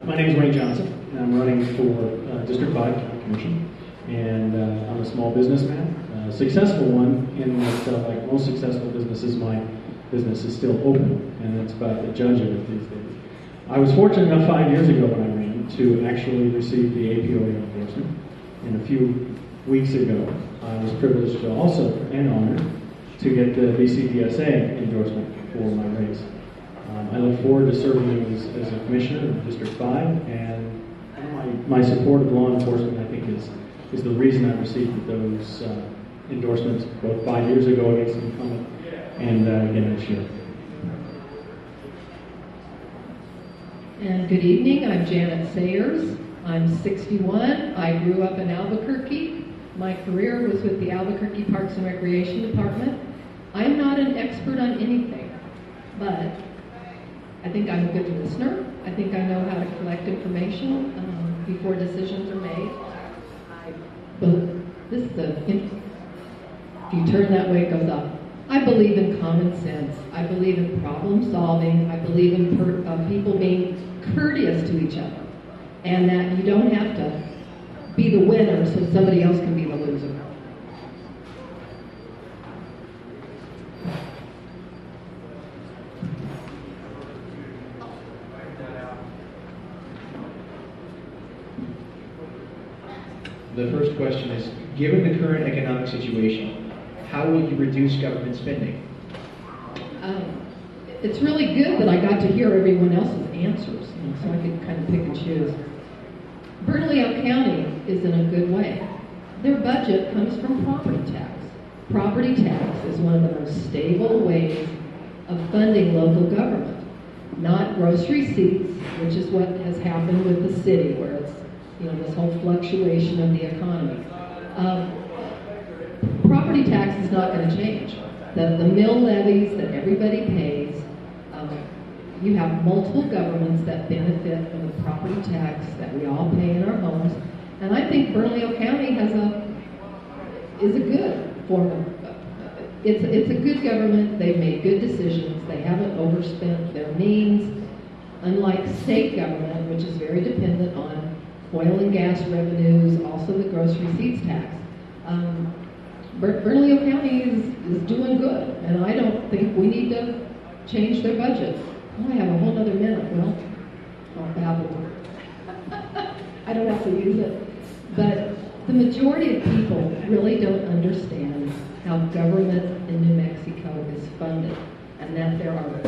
My name is Wayne Johnson, and I'm running for District 5 County Commission. And I'm a small businessman, a successful one, in that, like most successful businesses, my business is still open, and it's about the judge of it these days. I was fortunate enough 5 years ago when I ran to actually receive the APOA endorsement, and a few weeks ago I was privileged to also, and honored, to get the BCDSA endorsement for my race. I look forward to serving as a commissioner of District 5, and my support of law enforcement, I think, is the reason I received those endorsements both 5 years ago against the incumbent and again this year. And good evening, I'm Janet Sayers. I'm 61. I grew up in Albuquerque. My career was with the Albuquerque Parks and Recreation Department. I'm not an expert on anything, but I think I'm a good listener. I think I know how to collect information before decisions are made. If you turn that way, it goes up. I believe in common sense. I believe in problem solving. I believe in people being courteous to each other, and that you don't have to be the winner so somebody else can be the loser. The first question is, given the current economic situation, how will you reduce government spending? It's really good that I got to hear everyone else's answers, so I could kind of pick and choose. Bernalillo County is in a good way. Their budget comes from property tax. Property tax is one of the most stable ways of funding local government, not gross receipts, which is what has happened with the city, where it's this whole fluctuation of the economy. Property tax is not going to change. The mill levies that everybody pays, you have multiple governments that benefit from the property tax that we all pay in our homes, and I think Bernalillo County is a good form of, it's a good government. They've made good decisions. They haven't overspent their means, unlike state government, which is very dependent on oil and gas revenues, also the gross receipts tax. Bernalillo County is doing good, and I don't think we need to change their budget. Oh, I have a whole other minute. Well, I'll babble. I don't have to use it. But the majority of people really don't understand how government in New Mexico is funded, and that there are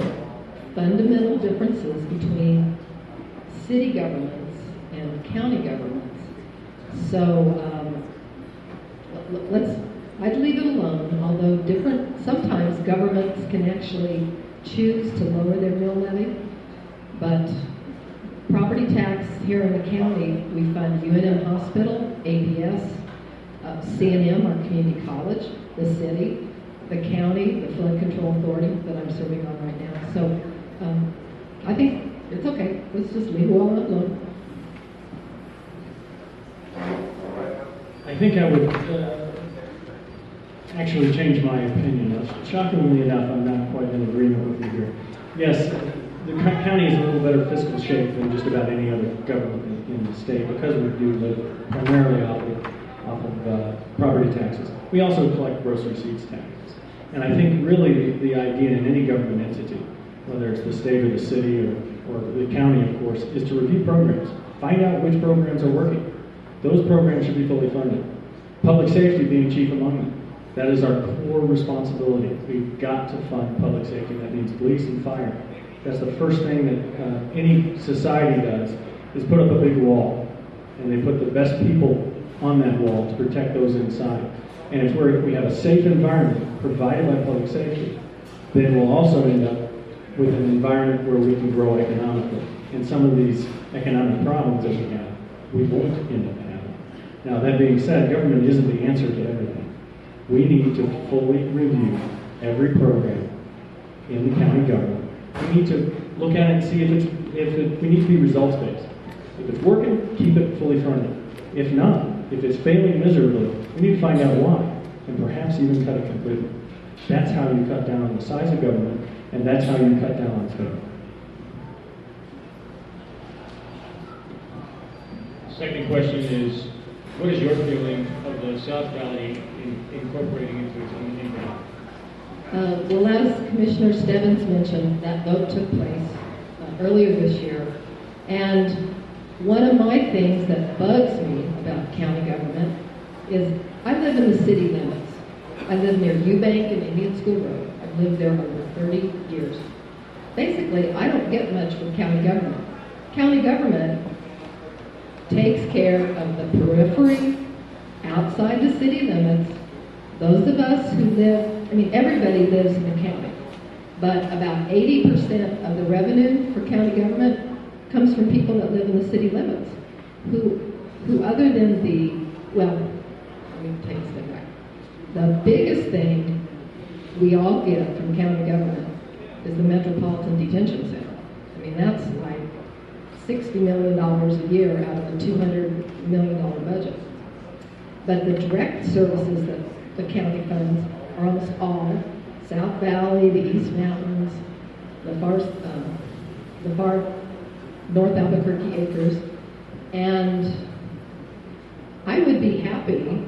fundamental differences between city governments and county governments. So I'd leave it alone, although sometimes governments can actually choose to lower their mill levy, but property tax here in the county, we fund UNM Hospital, APS, CNM, our community college, the city, the county, the Flood Control Authority that I'm serving on right now. So I think it's okay. Let's just leave it all alone. I think I would actually change my opinion. Shockingly enough, I'm not quite in agreement with you here. Yes, the county is in a little better fiscal shape than just about any other government in the state because we do live primarily off of property taxes. We also collect gross receipts taxes. And I think really the idea in any government entity, whether it's the state or the city or the county, of course, is to review programs. Find out which programs are working. Those programs should be fully funded. Public safety being chief among them. That is our core responsibility. We've got to fund public safety. That means police and fire. That's the first thing that any society does, is put up a big wall. And they put the best people on that wall to protect those inside. And if we have a safe environment provided by public safety, then we'll also end up with an environment where we can grow economically. And some of these economic problems that we have, we won't end up having. Now, that being said, government isn't the answer to everything. We need to fully review every program in the county government. We need to look at it and see if we need to be results-based. If it's working, keep it fully funded. If not, if it's failing miserably, we need to find out why, and perhaps even cut it completely. That's how you cut down on the size of government, and that's how you cut down on spending. Second question is, what is your feeling of the South Valley incorporating into its own income? Well, as Commissioner Stebbins mentioned, that vote took place earlier this year. And one of my things that bugs me about county government is I live in the city limits. I live near Eubank and Indian School Road. I've lived there over 30 years. Basically, I don't get much from county government. County government takes care of the periphery, outside the city limits. Those of us who live, I mean, everybody lives in the county, but about 80% of the revenue for county government comes from people that live in the city limits, who other than well, let me take a step back. The biggest thing we all get from county government is the Metropolitan Detention Center. I mean, that's like $60 million a year out of a $200 million budget. But the direct services that the county funds are almost all South Valley, the East Mountains, the far North Albuquerque acres, and I would be happy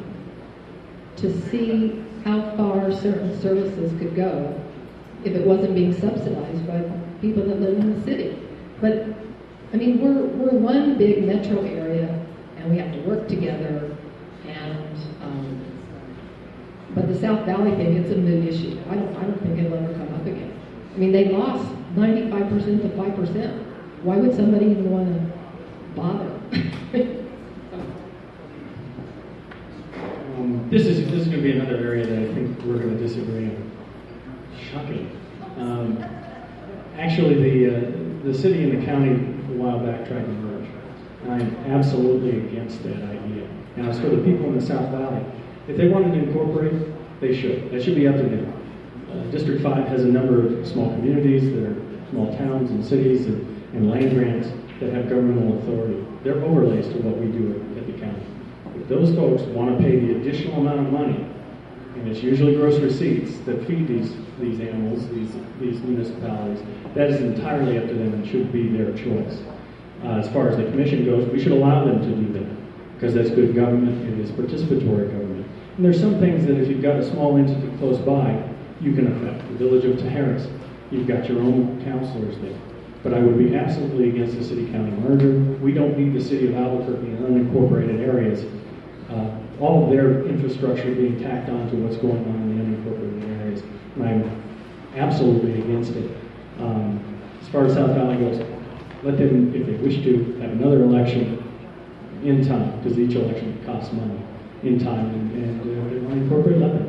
to see how far certain services could go if it wasn't being subsidized by people that live in the city. But I mean, we're one big metro area, and we have to work together. And but the South Valley thing, it's a moot issue. I don't think it'll ever come up again. I mean, they lost 95% to 5%. Why would somebody even want to bother? This is going to be another area that I think we're going to disagree on. Shocking. Actually, the city and the county a while back tried to merge. And I'm absolutely against that idea. Now, as for the people in the South Valley, if they wanted to incorporate, they should. That should be up to them. District 5 has a number of small communities that are small towns and cities and land grants that have governmental authority. They're overlays to what we do at the county. If those folks want to pay the additional amount of money, and it's usually gross receipts that feed these animals, these municipalities, that is entirely up to them and should be their choice. As far as the commission goes, we should allow them to do that, because that's good government. It is participatory government. And there's some things that if you've got a small entity close by, you can affect. The village of Tajares, you've got your own counselors there. But I would be absolutely against the city-county merger. We don't need the city of Albuquerque and unincorporated areas, all of their infrastructure being tacked on to what's going on in the unincorporated areas. And I'm absolutely against it. As far as South Valley goes, let them, if they wish to, have another election in time, because each election costs money in time, and if they want to incorporate, let them.